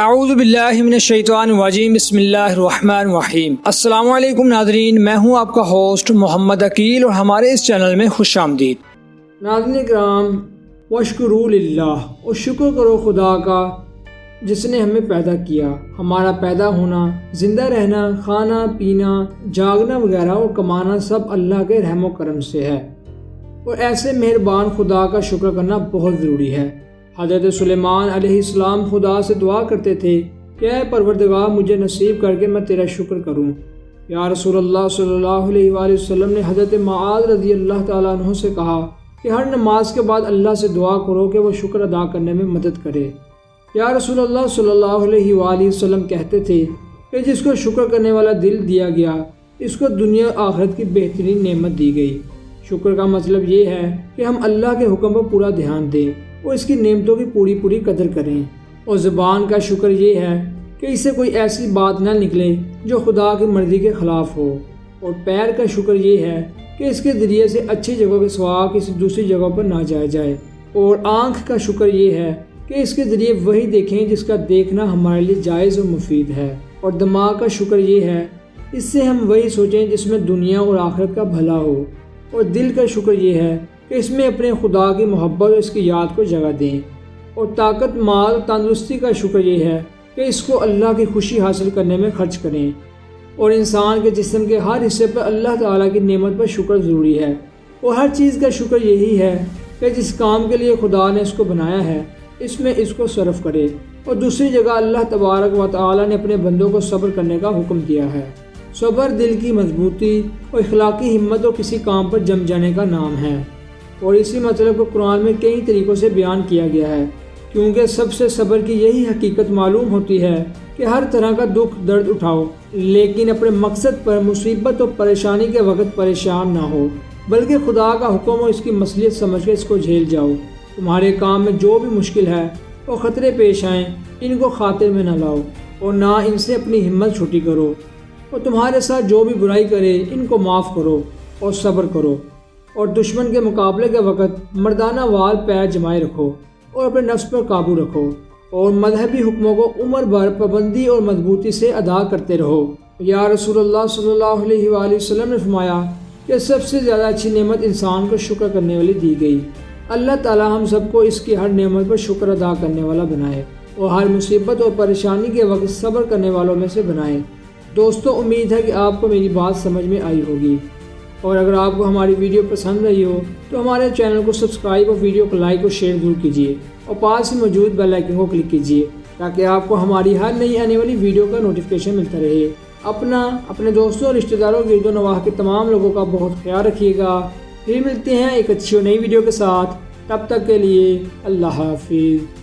اعوذ باللہ من الشیطان الرجیم، بسم اللہ الرحمن الرحیم۔ السلام علیکم ناظرین، میں ہوں آپ کا ہوسٹ محمد عقیل اور ہمارے اس چینل میں خوش آمدید۔ ناظرین کرام، واشکروا للہ، اور شکر کرو خدا کا جس نے ہمیں پیدا کیا۔ ہمارا پیدا ہونا، زندہ رہنا، کھانا پینا، جاگنا وغیرہ اور کمانا سب اللہ کے رحم و کرم سے ہے، اور ایسے مہربان خدا کا شکر کرنا بہت ضروری ہے۔ حضرت سلیمان علیہ السلام خدا سے دعا کرتے تھے کہ اے پروردگار، مجھے نصیب کر کے میں تیرا شکر کروں۔ یا رسول اللہ صلی اللہ علیہ وآلہ وسلم نے حضرت معاذ رضی اللہ تعالیٰ عنہ سے کہا کہ ہر نماز کے بعد اللہ سے دعا کرو کہ وہ شکر ادا کرنے میں مدد کرے۔ یا رسول اللہ صلی اللہ علیہ وآلہ وسلم کہتے تھے کہ جس کو شکر کرنے والا دل دیا گیا، اس کو دنیا آخرت کی بہترین نعمت دی گئی۔ شکر کا مطلب یہ ہے کہ ہم اللہ کے حکم پر پورا دھیان دیں اور اس کی نعمتوں کی پوری قدر کریں، اور زبان کا شکر یہ ہے کہ اس سے کوئی ایسی بات نہ نکلے جو خدا کی مرضی کے خلاف ہو، اور پیر کا شکر یہ ہے کہ اس کے ذریعے سے اچھی جگہوں کے سوا کسی دوسری جگہ پر نہ جایا جائے، اور آنکھ کا شکر یہ ہے کہ اس کے ذریعے وہی دیکھیں جس کا دیکھنا ہمارے لیے جائز و مفید ہے، اور دماغ کا شکر یہ ہے اس سے ہم وہی سوچیں جس میں دنیا اور آخرت کا بھلا ہو، اور دل کا شکر یہ ہے کہ اس میں اپنے خدا کی محبت اور اس کی یاد کو جگہ دیں، اور طاقت، مال، تندرستی کا شکر یہ ہے کہ اس کو اللہ کی خوشی حاصل کرنے میں خرچ کریں، اور انسان کے جسم کے ہر حصے پر اللہ تعالیٰ کی نعمت پر شکر ضروری ہے، اور ہر چیز کا شکر یہی ہے کہ جس کام کے لیے خدا نے اس کو بنایا ہے اس میں اس کو صرف کرے، اور دوسری جگہ اللہ تبارک و تعالیٰ نے اپنے بندوں کو صبر کرنے کا حکم دیا ہے۔ صبر دل کی مضبوطی اور اخلاقی ہمت اور کسی کام پر جم جانے کا نام ہے، اور اسی مطلب کو قرآن میں کئی طریقوں سے بیان کیا گیا ہے، کیونکہ سب سے صبر کی یہی حقیقت معلوم ہوتی ہے کہ ہر طرح کا دکھ درد اٹھاؤ، لیکن اپنے مقصد پر مصیبت اور پریشانی کے وقت پریشان نہ ہو، بلکہ خدا کا حکم اور اس کی مصلحت سمجھ کے اس کو جھیل جاؤ۔ تمہارے کام میں جو بھی مشکل ہے اور خطرے پیش آئیں، ان کو خاطر میں نہ لاؤ، اور نہ ان سے اپنی ہمت چھوٹی کرو، اور تمہارے ساتھ جو بھی برائی کرے ان کو معاف کرو اور صبر کرو، اور دشمن کے مقابلے کے وقت مردانہ وار پیر جمائے رکھو، اور اپنے نفس پر قابو رکھو، اور مذہبی حکموں کو عمر بھر پابندی اور مضبوطی سے ادا کرتے رہو۔ یا رسول اللہ صلی اللہ علیہ وآلہ وسلم نے فرمایا کہ سب سے زیادہ اچھی نعمت انسان کو شکر کرنے والی دی گئی۔ اللہ تعالی ہم سب کو اس کی ہر نعمت پر شکر ادا کرنے والا بنائے، اور ہر مصیبت اور پریشانی کے وقت صبر کرنے والوں میں سے بنائے۔ دوستو، امید ہے کہ آپ کو میری بات سمجھ میں آئی ہوگی، اور اگر آپ کو ہماری ویڈیو پسند رہی ہو تو ہمارے چینل کو سبسکرائب اور ویڈیو کو لائک اور شیئر ضرور کیجیے، اور پاس ہی موجود بیل آئیکن کو کلک کیجیے تاکہ آپ کو ہماری ہر نئی آنے والی ویڈیو کا نوٹیفیکیشن ملتا رہے۔ اپنے دوستوں اور رشتہ داروں، گرد و نواح کے تمام لوگوں کا بہت خیال رکھیے گا۔ پھر ملتے ہیں ایک اچھی اور نئی ویڈیو کے ساتھ، تب تک کے لیے اللہ حافظ۔